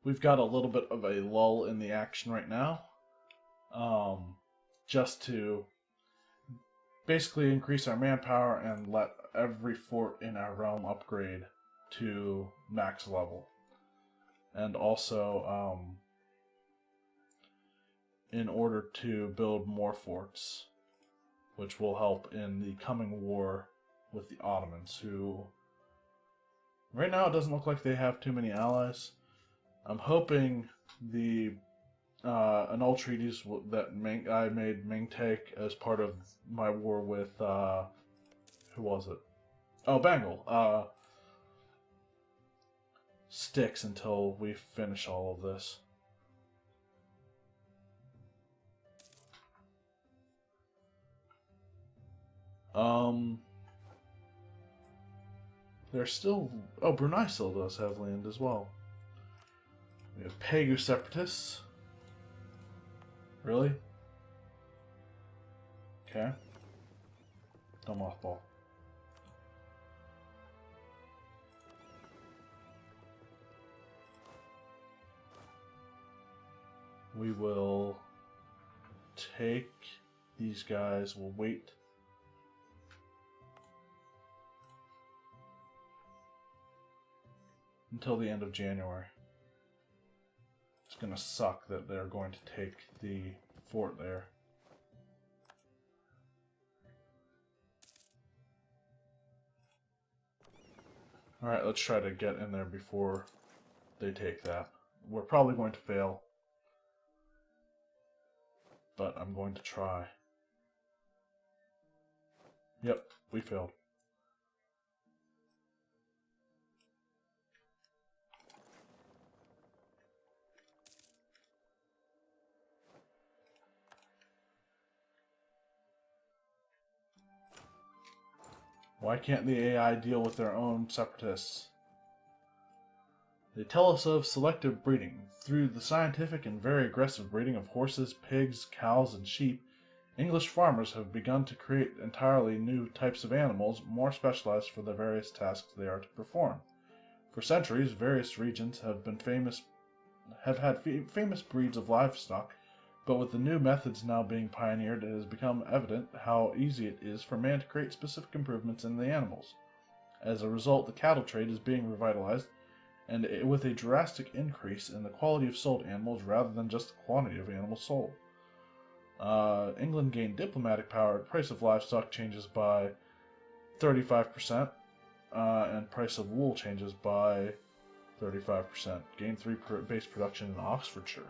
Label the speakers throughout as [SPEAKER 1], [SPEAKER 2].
[SPEAKER 1] we've got a little bit of a lull in the action right now, just to basically increase our manpower and let every fort in our realm upgrade to max level. And also, in order to build more forts, which will help in the coming war with the Ottomans, who right now it doesn't look like they have too many allies. I'm hoping the annul treaties that I made Ming take as part of my war with who was it? Oh, Bengal. Sticks until we finish all of this. There's still... Oh, Brunei still does have land as well. We have Pegu Separatists. Really? Okay. Don't mothball. We will take these guys. We'll wait. Until the end of January. It's gonna suck that they're going to take the fort there. Alright, let's try to get in there before they take that. We're probably going to fail, but I'm going to try. Yep, we failed. Why can't the AI deal with their own separatists? They tell us of selective breeding. Through the scientific and very aggressive breeding of horses, pigs, cows, and sheep, English farmers have begun to create entirely new types of animals, more specialized for the various tasks they are to perform. For centuries, various regions have had famous breeds of livestock, but with the new methods now being pioneered, it has become evident how easy it is for man to create specific improvements in the animals. As a result, the cattle trade is being revitalized, and with a drastic increase in the quality of sold animals rather than just the quantity of animals sold. England gained diplomatic power. Price of livestock changes by 35%, and price of wool changes by 35%. Gained 3 base production in Oxfordshire.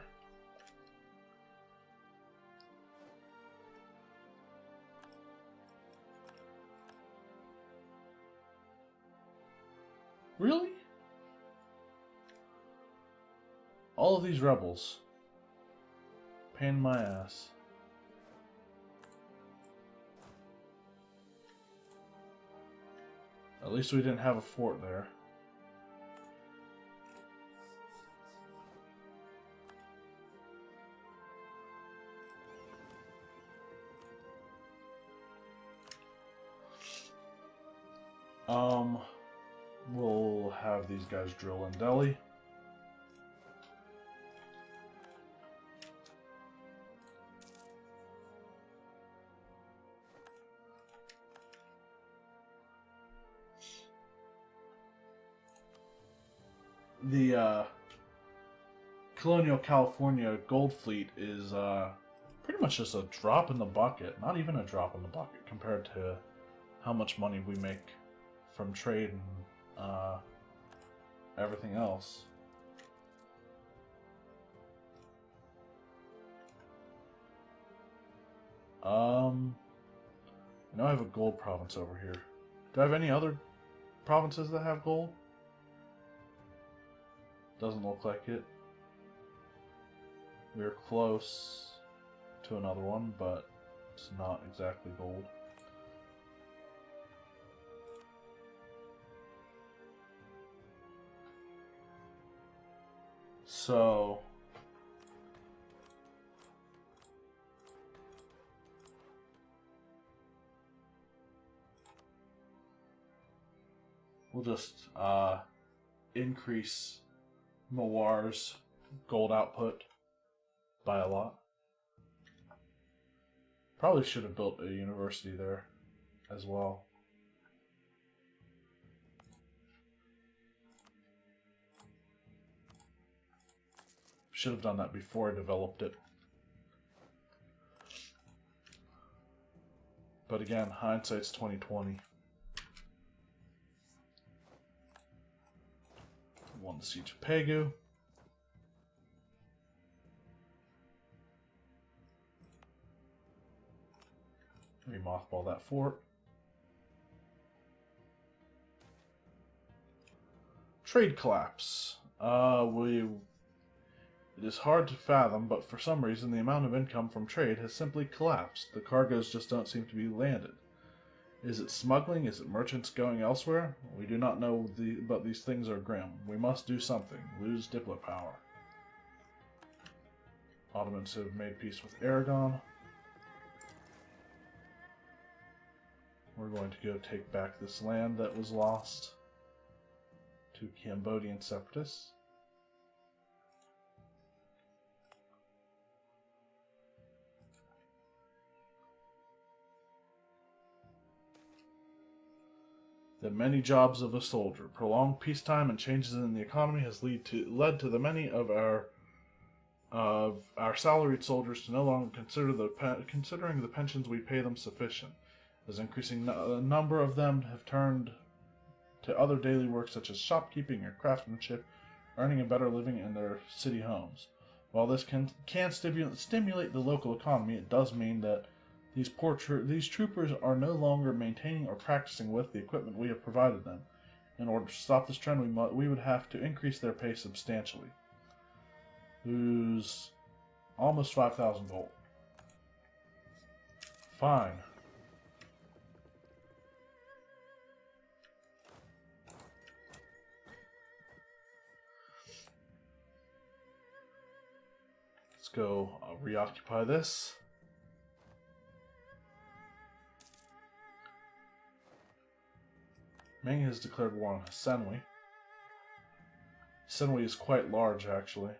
[SPEAKER 1] Really? All of these rebels. Pain in my ass. At least we didn't have a fort there. We'll have these guys drill in Delhi. The Colonial California Gold Fleet is pretty much just a drop in the bucket. Not even a drop in the bucket compared to how much money we make from trade and everything else. Now I have a gold province over here. Do I have any other provinces that have gold? Doesn't look like it. We're close to another one, but it's not exactly gold. So we'll just increase Mawar's gold output by a lot. Probably should have built a university there as well. Should have done that before I developed it. But again, hindsight's 2020. Won the siege of Pegu. We mothball that fort. Trade collapse. It is hard to fathom, but for some reason the amount of income from trade has simply collapsed. The cargoes just don't seem to be landed. Is it smuggling? Is it merchants going elsewhere? We do not know, but these things are grim. We must do something. Lose diplo power. Ottomans have made peace with Aragon. We're going to go take back this land that was lost to Cambodian separatists. The many jobs of a soldier. Prolonged peacetime and changes in the economy has led to the many of our salaried soldiers to no longer considering the pensions we pay them sufficient, as increasing number of them have turned to other daily work such as shopkeeping or craftsmanship, earning a better living in their city homes. While this can stimulate the local economy, it does mean that these troopers are no longer maintaining or practicing with the equipment we have provided them. In order to stop this trend, we would have to increase their pay substantially. Lose almost 5,000 gold. Fine. Let's go reoccupy this. Ming has declared war on Senwi. Senwi is quite large, actually.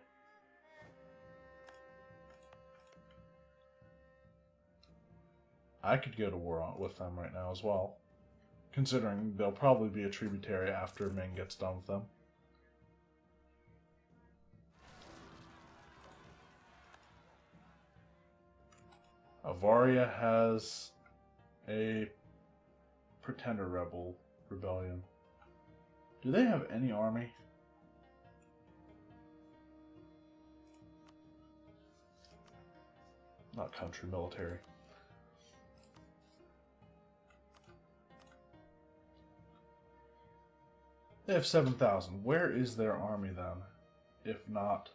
[SPEAKER 1] I could go to war with them right now as well, considering they'll probably be a tributary after Ming gets done with them. Avaria has a pretender rebellion. Do they have any army? Not country, military. They have 7,000. Where is their army then? If not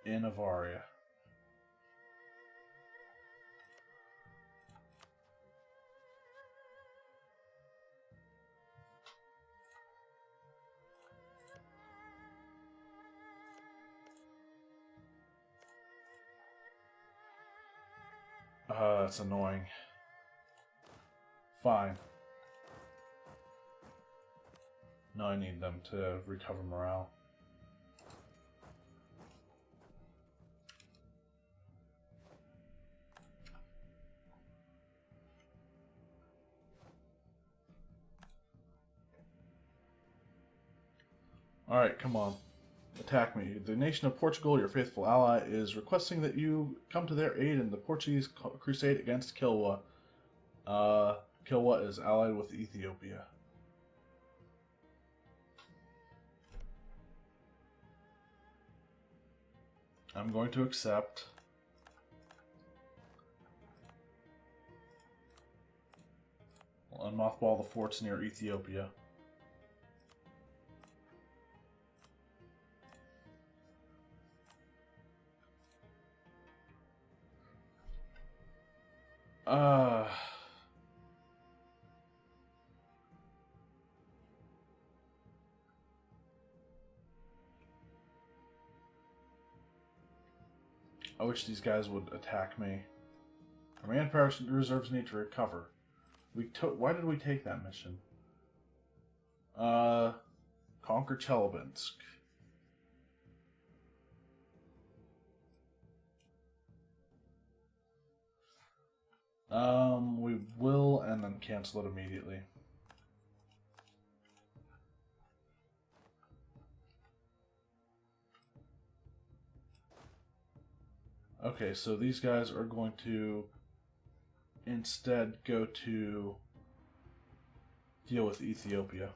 [SPEAKER 1] in Avaria. That's annoying. Fine. No, I need them to recover morale. Alright, come on. Attack me. The nation of Portugal, your faithful ally, is requesting that you come to their aid in the Portuguese crusade against Kilwa. Kilwa is allied with Ethiopia. I'm going to accept. We'll unmothball the forts near Ethiopia. I wish these guys would attack me. Our manpower reserves need to recover. Why did we take that mission? Conquer Chelyabinsk. We will, and then cancel it immediately. Okay, so these guys are going to instead go to deal with Ethiopia.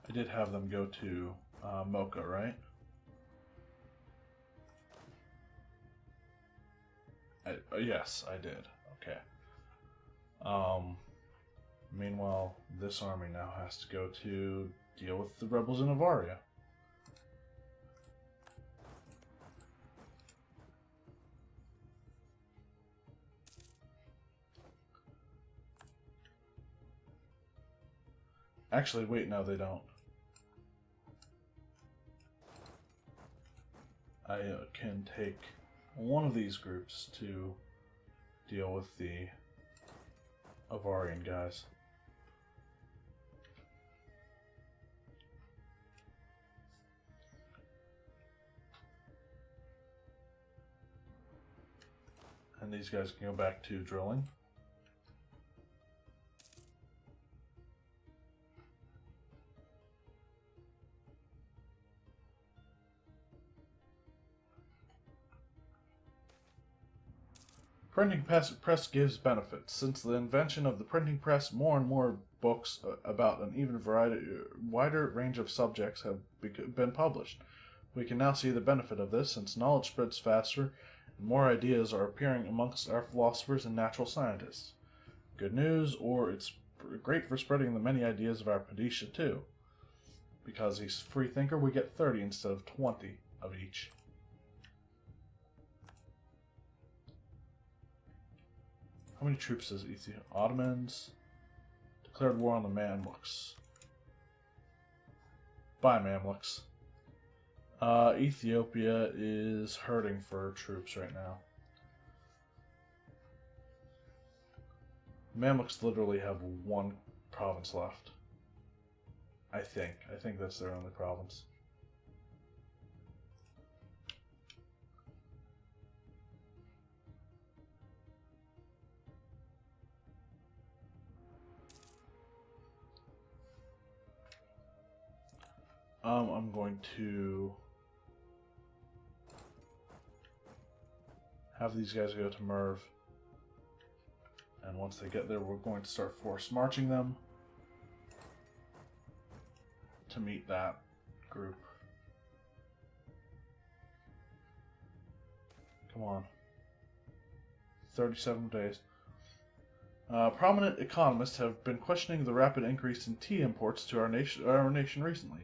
[SPEAKER 1] I did have them go to Mocha, right? Yes, I did. Okay. Meanwhile, this army now has to go to deal with the rebels in Avaria. Actually, wait, no, they don't. I can take one of these groups to deal with the Avarian guys. And these guys can go back to drilling. Printing press gives benefits. Since the invention of the printing press, more and more books about an even wider range of subjects have been published. We can now see the benefit of this, since knowledge spreads faster and more ideas are appearing amongst our philosophers and natural scientists. Good news, or it's great for spreading the many ideas of our Padisha too. Because he's a free thinker, we get 30 instead of 20 of each. How many troops does Ethiopia? Ottomans declared war on the Mamluks. Bye, Mamluks. Ethiopia is hurting for troops right now. Mamluks literally have one province left. I think that's their only province. I'm going to have these guys go to Merv. And once they get there, we're going to start force marching them to meet that group. Come on. 37 days. Prominent economists have been questioning the rapid increase in tea imports to our nation recently.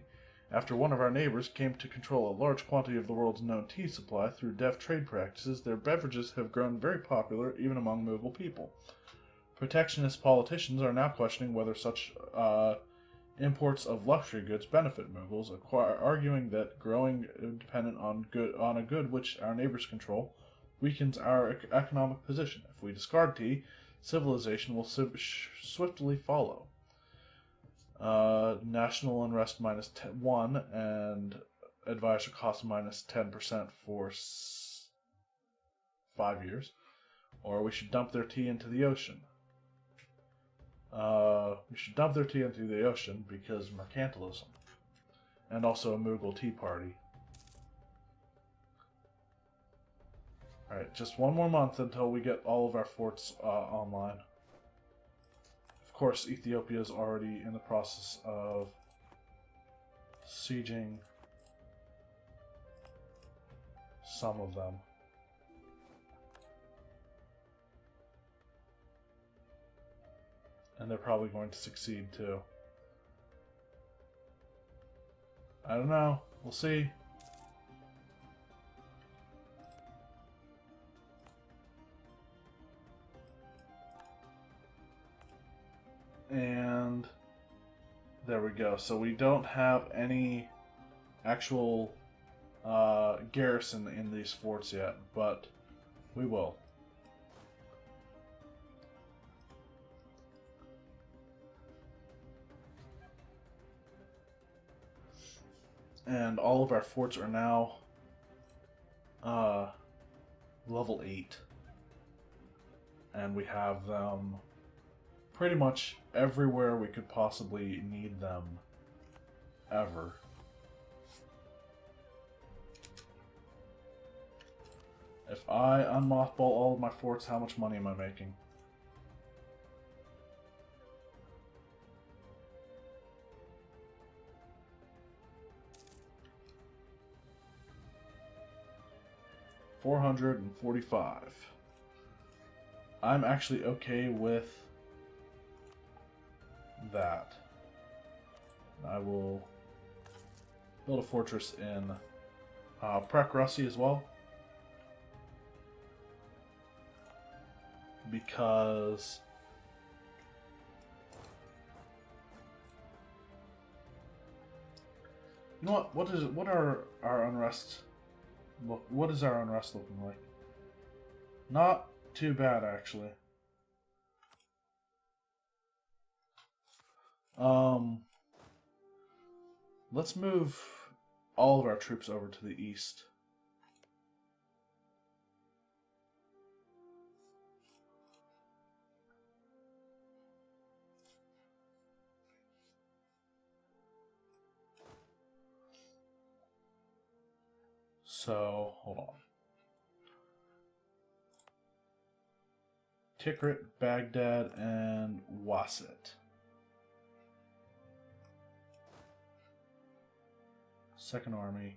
[SPEAKER 1] After one of our neighbors came to control a large quantity of the world's known tea supply through deft trade practices, their beverages have grown very popular even among Mughal people. Protectionist politicians are now questioning whether such imports of luxury goods benefit Mughals, arguing that growing dependent on a good which our neighbors control weakens our economic position. If we discard tea, civilization will swiftly follow. National unrest -1 and advisor cost -10% for 5 years. Or we should dump their tea into the ocean. We should dump their tea into the ocean because mercantilism. And also a Mughal tea party. Alright, just one more month until we get all of our forts online. Of course, Ethiopia is already in the process of sieging some of them. And they're probably going to succeed too. I don't know. We'll see. And there we go. So we don't have any actual garrison in these forts yet, but we will. And all of our forts are now level 8. And we have them pretty much everywhere we could possibly need them ever. If I unmothball all of my forts, how much money am I making? $445. I'm actually okay with that. I will build a fortress in Prek as well, because you know what are our unrest look? What is our unrest looking like? Not too bad, actually. Let's move all of our troops over to the east. So, hold on. Tikrit, Baghdad, and Wasit. Second Army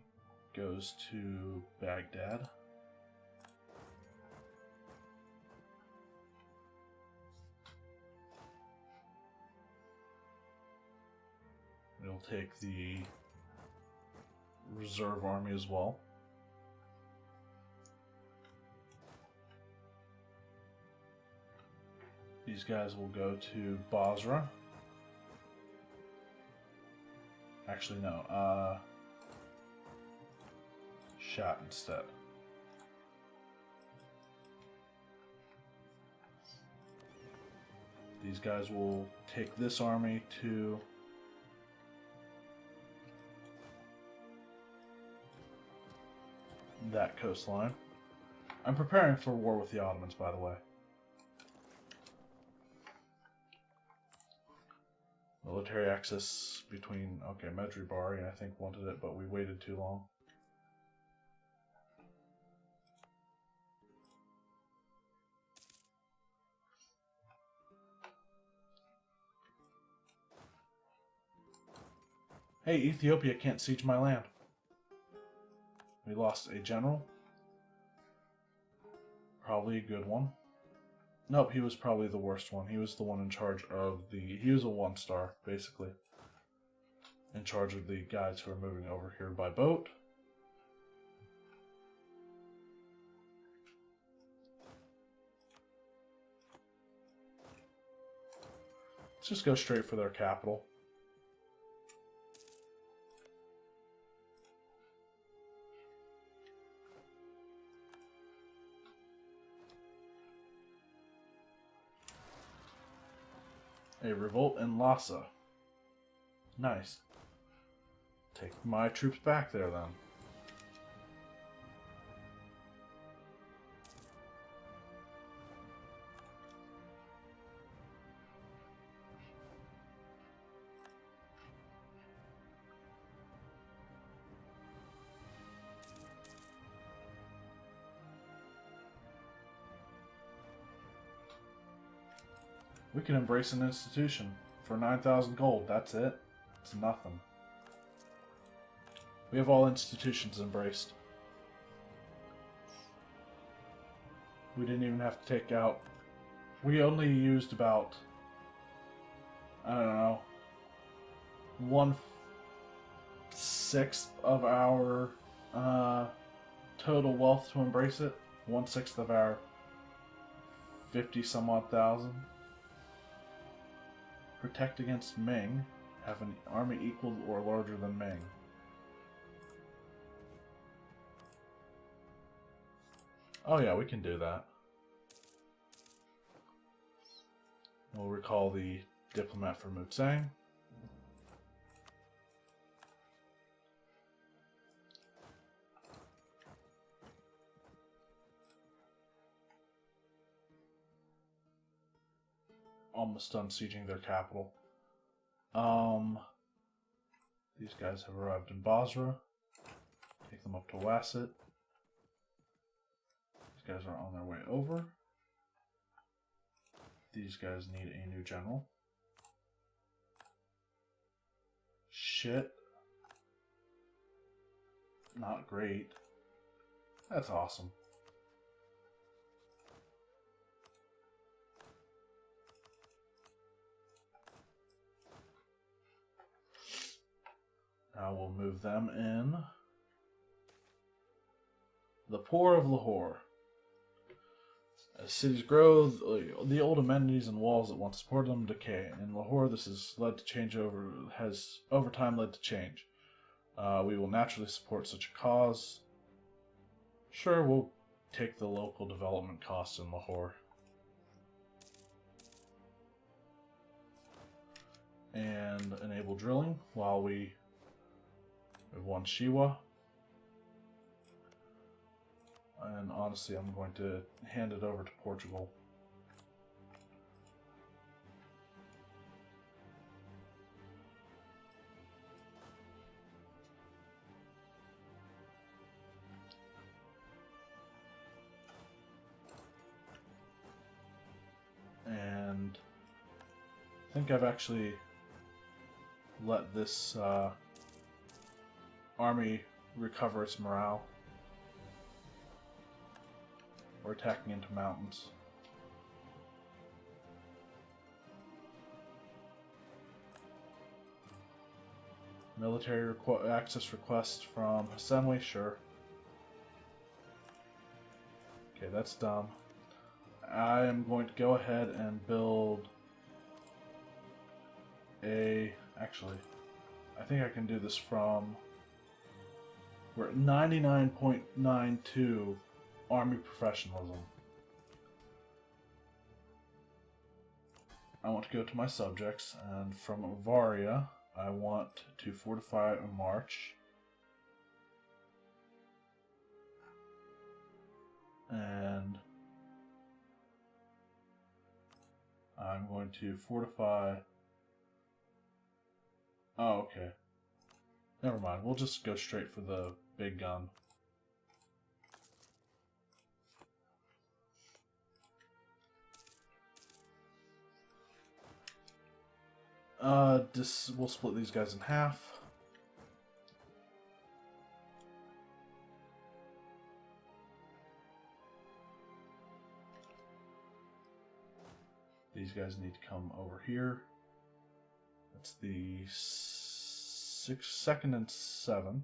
[SPEAKER 1] goes to Baghdad. We'll take the reserve army as well. These guys will go to Basra. Actually, no. Shat instead. These guys will take this army to that coastline. I'm preparing for war with the Ottomans, by the way. Military access between, okay, Medjugorje, I think, wanted it, but we waited too long. Hey, Ethiopia can't siege my land. We lost a general. Probably a good one. Nope, he was probably the worst one. He was the one in charge of the... He was a 1-star, basically. In charge of the guys who are moving over here by boat. Let's just go straight for their capital. A revolt in Lhasa. Nice. Take my troops back there then. We can embrace an institution for 9,000 gold. That's it. It's nothing. We have all institutions embraced. We didn't even have to take out... We only used about... I don't know... 1/6 of our total wealth to embrace it. 1/6 of our 50-some-odd thousand. Protect against Ming. Have an army equal or larger than Ming. Oh yeah, we can do that. We'll recall the diplomat for Mutsang. almost done sieging their capital. These guys have arrived in Basra. Take them up to Wasset. These guys are on their way over. These guys need a new general. Shit. Not great. That's awesome. Now we'll move them in. The poor of Lahore. As cities grow, the old amenities and walls that once supported them decay. In Lahore, this has over time led to change. We will naturally support such a cause. Sure, we'll take the local development costs in Lahore. And enable drilling while we have won Shiwa. And honestly, I'm going to hand it over to Portugal. And I think I've actually let this army recover its morale. We're attacking into mountains. Military access request from Hasenwe, sure. Okay, that's dumb. I am going to go ahead and build a... Actually, I think I can do this from... We're at 99.92 Army professionalism. I want to go to my subjects, and from Avaria, I want to fortify a march. And I'm going to fortify... Oh, okay. Never mind, we'll just go straight for the big gun. We'll split these guys in half. These guys need to come over here. That's the 2nd and 7th.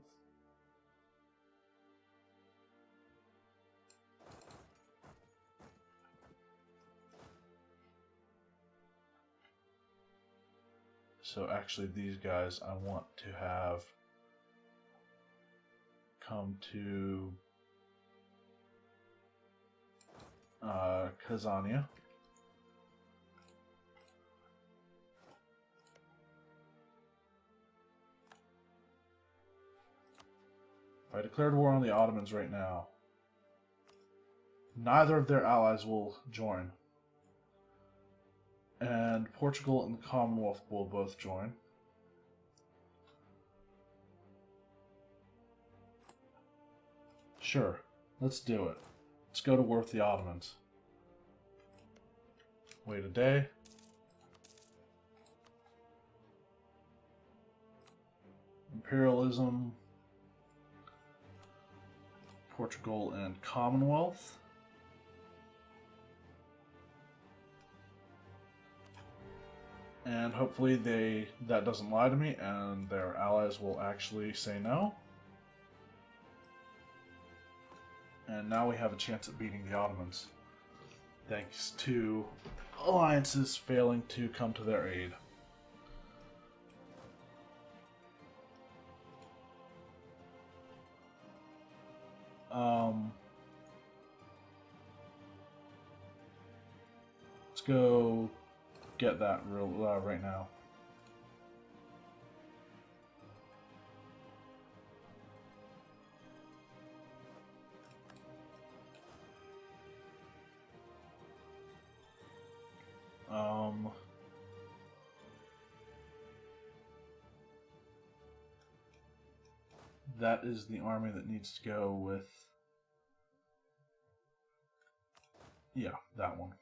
[SPEAKER 1] So actually these guys I want to have come to Kazania. If I declared war on the Ottomans right now, neither of their allies will join. And Portugal and the Commonwealth will both join. Sure, let's do it. Let's go to war with the Ottomans. Wait a day. Imperialism. Portugal and Commonwealth. And hopefully that doesn't lie to me and their allies will actually say no. And now we have a chance at beating the Ottomans, thanks to alliances failing to come to their aid. Let's go get that right now. Um, that is the army that needs to go with... Yeah, that one.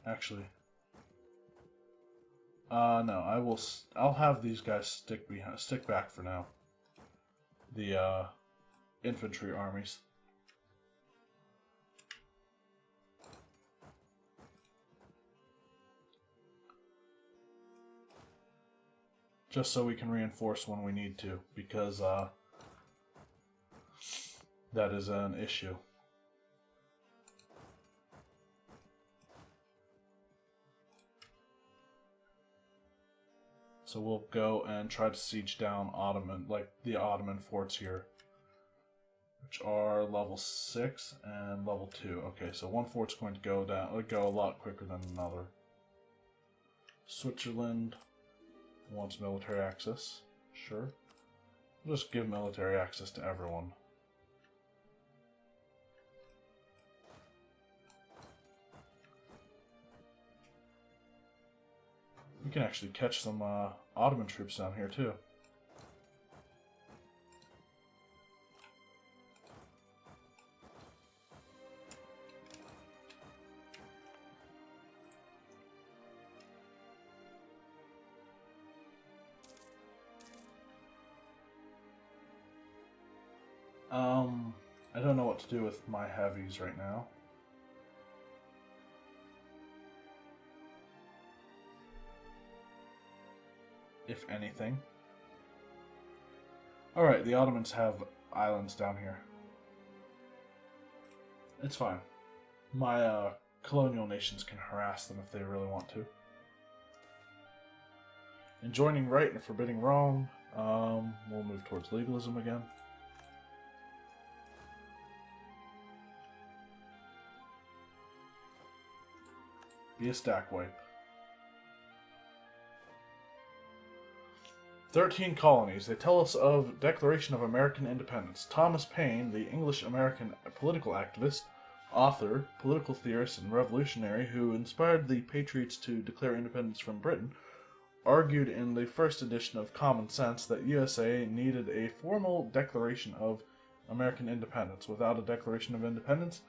[SPEAKER 1] Actually... no, I'll have these guys stick back for now. The, infantry armies. Just so we can reinforce when we need to, because, that is an issue. So we'll go and try to siege down the Ottoman forts here, which are level 6 and level 2. Okay, so one fort's going to go a lot quicker than another. Switzerland wants military access. Sure. We'll just give military access to everyone. We can actually catch some Ottoman troops down here too. I don't know what to do with my heavies right now. If anything. Alright, the Ottomans have islands down here. It's fine. My colonial nations can harass them if they really want to. Enjoining right and forbidding wrong. We'll move towards legalism again. Be a stack wipe. 13 colonies. They tell us of Declaration of American Independence. Thomas Paine, the English-American political activist, author, political theorist, and revolutionary who inspired the Patriots to declare independence from Britain, argued in the first edition of Common Sense that USA needed a formal Declaration of American Independence. Without a Declaration of Independence,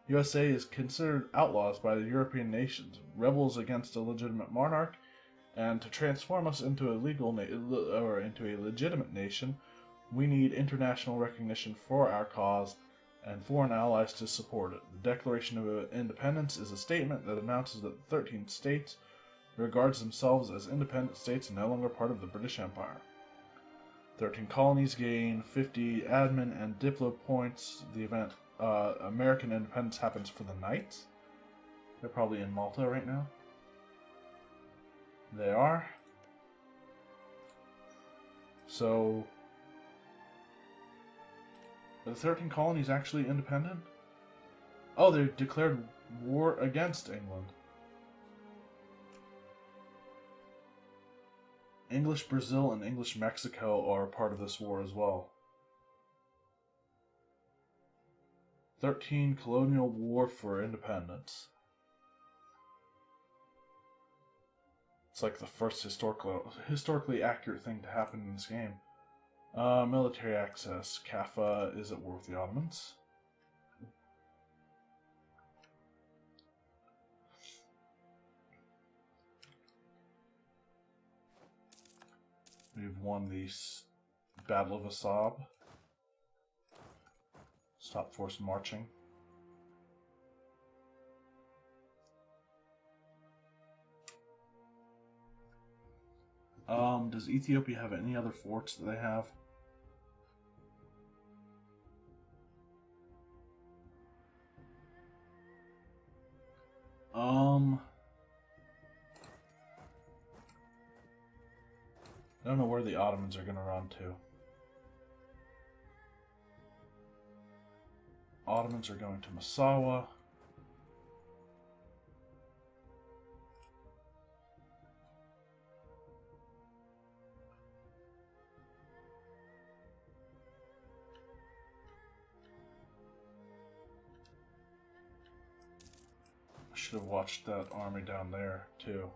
[SPEAKER 1] USA is considered outlaws by the European nations, rebels against a legitimate monarch, and to transform us into a legitimate nation, we need international recognition for our cause and foreign allies to support it. The Declaration of Independence is a statement that announces that the 13 states regards themselves as independent states and no longer part of the British Empire. 13 colonies gain 50 admin and diplo points. The event American Independence happens for the Knights. They're probably in Malta right now. They are. So, are the 13 colonies actually independent? Oh, they declared war against England. English Brazil and English Mexico are part of this war as well. 13 colonial war for independence. It's like the first historically accurate thing to happen in this game. Military access. Kaffa is at war with the Ottomans. We've won the Battle of Assab. Stop forced marching. Does Ethiopia have any other forts that they have? I don't know where the Ottomans are going to run to. Ottomans are going to Massawa. should have watched that army down there too.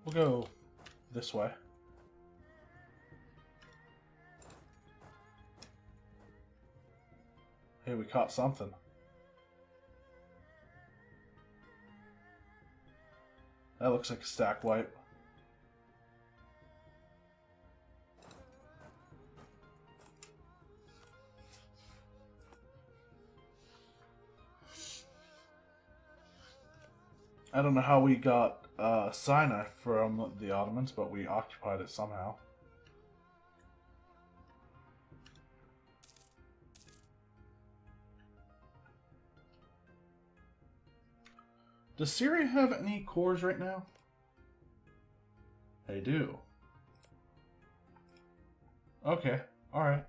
[SPEAKER 1] We'll go this way. Hey, we caught something. That looks like a stack wipe. I don't know how we got Sinai from the Ottomans, but we occupied it somehow. Does Syria have any cores right now? They do. Okay, alright.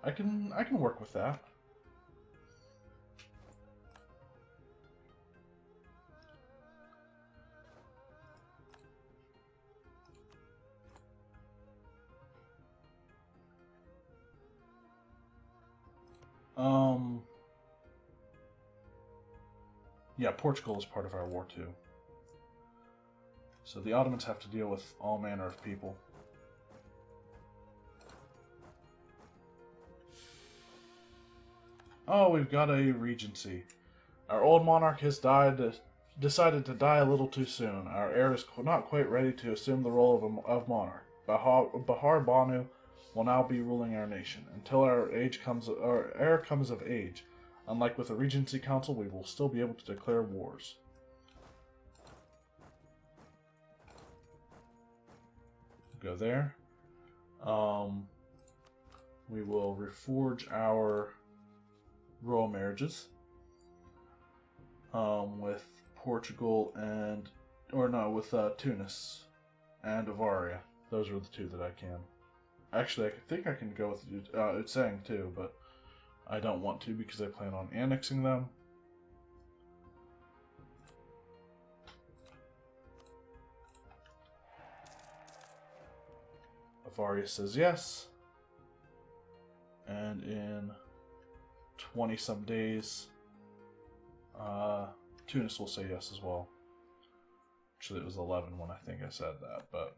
[SPEAKER 1] I can work with that. Yeah, Portugal is part of our war too. So the Ottomans have to deal with all manner of people. Oh, we've got a regency. Our old monarch has decided to die a little too soon. Our heir is not quite ready to assume the role of monarch. Bahar Banu will now be ruling our nation until our heir comes of age. Unlike with the Regency Council, we will still be able to declare wars. Go there. We will reforge our royal marriages with Portugal and, with Tunis and Avaria. Those are the two that I can. Actually, I think I can go with Utsang too, but I don't want to because I plan on annexing them. Avaria says yes. And in 20-some days, Tunis will say yes as well. Actually, it was 11 when I think I said that, but...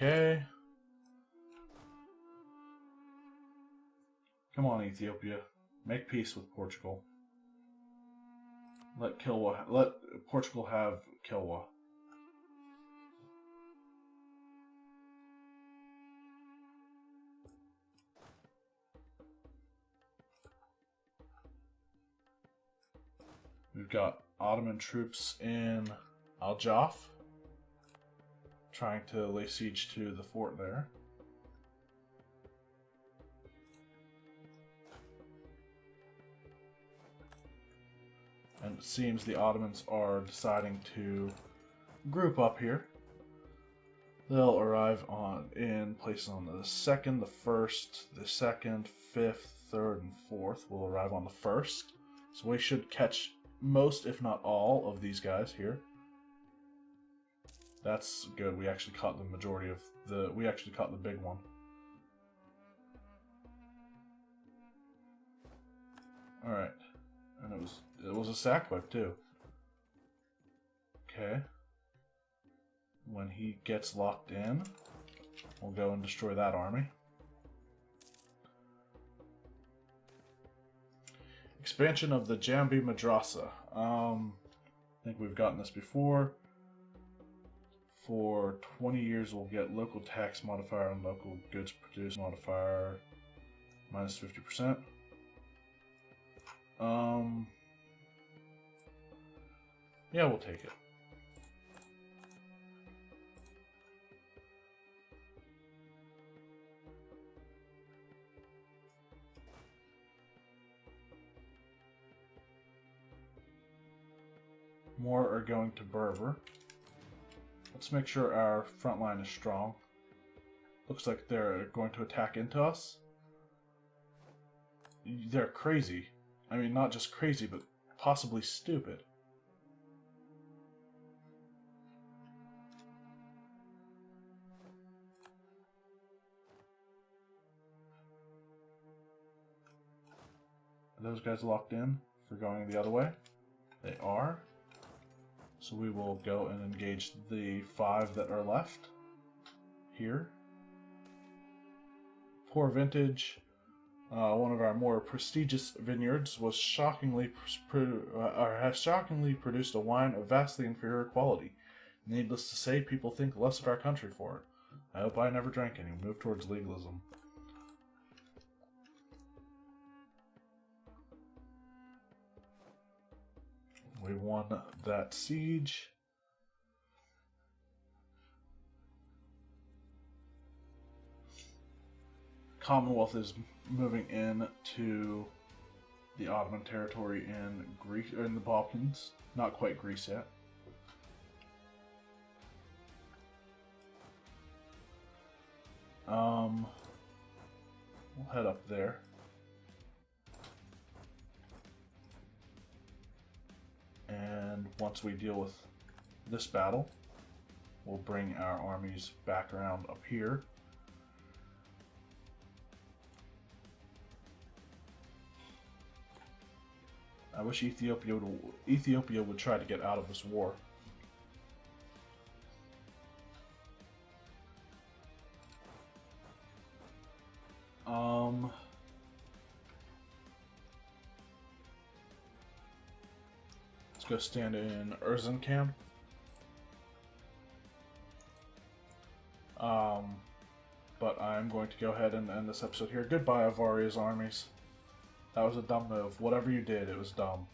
[SPEAKER 1] Okay. Come on, Ethiopia. Make peace with Portugal. Let Portugal have Kilwa. We've got Ottoman troops in Al Jaf, trying to lay siege to the fort there. And it seems the Ottomans are deciding to group up here. They'll arrive in places on the 2nd, the 1st, the 2nd, 5th, 3rd, and 4th. Will arrive on the 1st. So we should catch most, if not all, of these guys here. That's good. We actually caught the majority of we actually caught the big one. Alright. And it was a sack wipe too. Okay. When he gets locked in, we'll go and destroy that army. Expansion of the Jambi Madrasa. I think we've gotten this before. For 20 years, we'll get local tax modifier and local goods produced modifier minus 50%. Yeah, we'll take it. More are going to Berber. Let's make sure our front line is strong. Looks like they're going to attack into us. They're crazy. I mean, not just crazy, but possibly stupid. Are those guys locked in for going the other way? They are. So we will go and engage the 5 that are left here. Poor Vintage, one of our more prestigious vineyards, has shockingly produced a wine of vastly inferior quality. Needless to say, people think less of our country for it. I hope I never drank any. Move towards legalism. We won that siege. Commonwealth is moving in to the Ottoman territory in Greece, or in the Balkans. Not quite Greece yet. We'll head up there. And once we deal with this battle, we'll bring our armies back around up here. I wish Ethiopia would try to get out of this war. Let's go stand in Erzincan. But I'm going to go ahead and end this episode here. Goodbye, Avaria's armies. That was a dumb move. Whatever you did, it was dumb.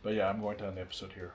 [SPEAKER 1] But yeah, I'm going to end the episode here.